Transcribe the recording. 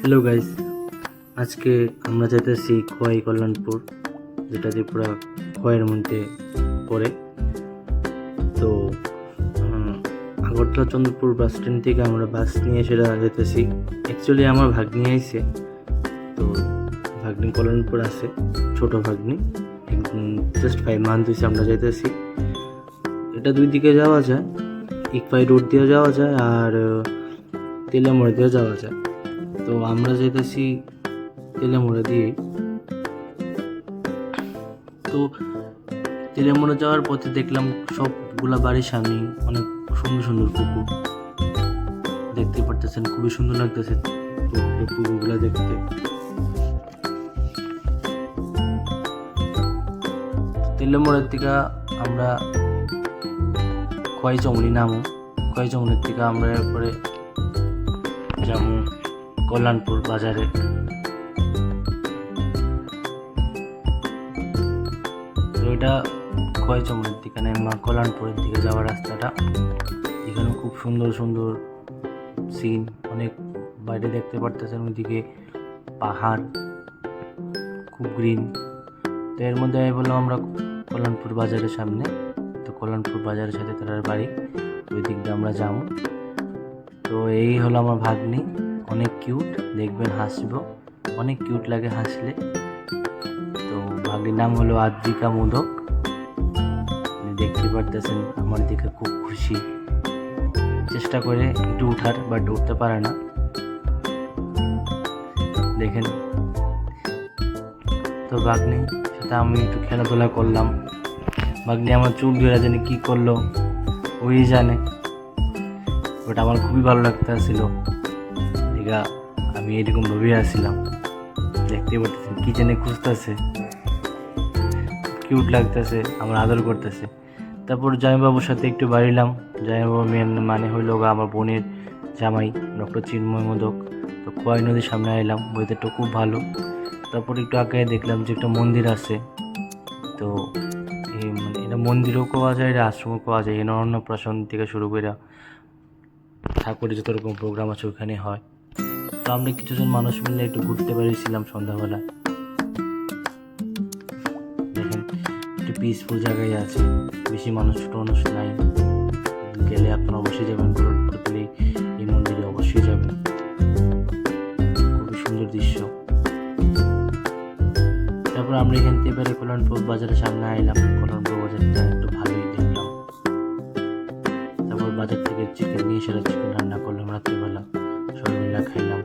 Hello guys, আজকে আমরা যাইতেছি খোয়াই কল্যাণপুর, যেটা ত্রিপুরা খোয়াইয়ের মধ্যে পড়ে। তো আগরতলা চন্দ্রপুর বাস স্ট্যান্ড থেকে আমরা বাস নিয়ে সেটা যেতেছি। অ্যাকচুয়ালি আমার ভাগ্নি আইছে, তো ভাগ্নি কল্যাণপুর আছে, ছোট ভাগ্নি, জাস্ট 5 মান্থ হয়েছে আমরা যাইতেছি। এটা দুই দিকে যাওয়া যায়, ইকপাই রোড দিয়েও যাওয়া যায় আর তেলামোড় দিয়েও যাওয়া যায়। তো আমরা যেতেছি তেলেমুড়া দিয়ে। তো তেলেমুড়া যাওয়ার পথে দেখলাম সবগুলা বাড়ির সামনে অনেক সুন্দর সুন্দর পুকুর দেখতে পারতেছেন, খুবই সুন্দর লাগতেছে পুকুরগুলা দেখতে। তেলেমুড়ার থেকে আমরা খোয়াই চমনি নামো, খোয়াই চমনির থেকে আমরা এরপরে যাবো কল্যাণপুর বাজারে। তো এটা খোয়াই চমনির দিকে নেমা কল্যাণপুরের দিকে যাওয়ার রাস্তাটা। এখানে খুব সুন্দর সুন্দর সিন, অনেক বাইরে দেখতে পারতেছেন, ওইদিকে পাহাড়, খুব গ্রিন। তো এর মধ্যে আমি বললাম আমরা কল্যাণপুর বাজারের সামনে, তো কল্যাণপুর বাজারের সাথে তার বাড়ি, ওই দিক দিয়ে আমরা যাবো। তো এই হলো আমার ভাগ্নি, অনেক কিউট, দেখবেন হাসবো, অনেক কিউট লাগে হাসলে। তো ভাগ্নির নাম হলো আদ্রিকা মোদক, দেখতে পারতেছেন আমার দিকে খুব খুশি, চেষ্টা করে একটু উঠার, বাট উঠতে পারে না, দেখেন। তো ভাগ্নির সাথে আমি একটু খেলাধুলা করলাম। ভাগ্নি আমার চুল ধরে জানি কি করলো ওই জানে, বাট আমার খুবই ভালো লাগতেছিল। দীঘা আমি এরকম ভাবে আসছিলাম, দেখতে পারতেছেন কি জানে খুঁজতেছে, কিউট লাগতেছে, আমার আদর করতেছে। তারপর জামাইবাবুর সাথে একটু বাড়িলাম। জামাইবাবু মেন মানে হইল আমার বোনের জামাই ডক্টর চিন্ময় মোদক। তো খোয়াই নদীর সামনে আইলাম, ওয়েদারটা খুব ভালো। তারপর একটু আগে দেখলাম যে একটা মন্দির আছে। তো এই মানে এটা মন্দিরও পাওয়া যায়, এটা আশ্রমও পাওয়া যায়। এখানে অন্নপ্রাশন থেকে শুরু করে ঠাকুরের যত রকম প্রোগ্রাম আছে ওখানে হয়। তো আমরা কিছুজন মানুষ মিলে একটু ঘুরতে বেরিয়েছিলাম সন্ধ্যাবেলা। দেখেন একটু পিসফুল জায়গায় আছে, বেশি মানুষ নাই। গেলে আপনারা অবশ্যই যাবেন, ঘুরতে এই মন্দিরে অবশ্যই যাবেন, খুবই সুন্দর দৃশ্য। তারপর আমরা এখান থেকে বেড়ে কল্যাণপুর বাজারের সামনে আইলাম। কল্যাণপুর বাজারটা একটু ভালোই দেখলাম। তারপর বাজার থেকে চিকেন নিয়ে সেটা চিকেন রান্না করলাম রাত্রিবেলা, সবাই মিলে খাইলাম।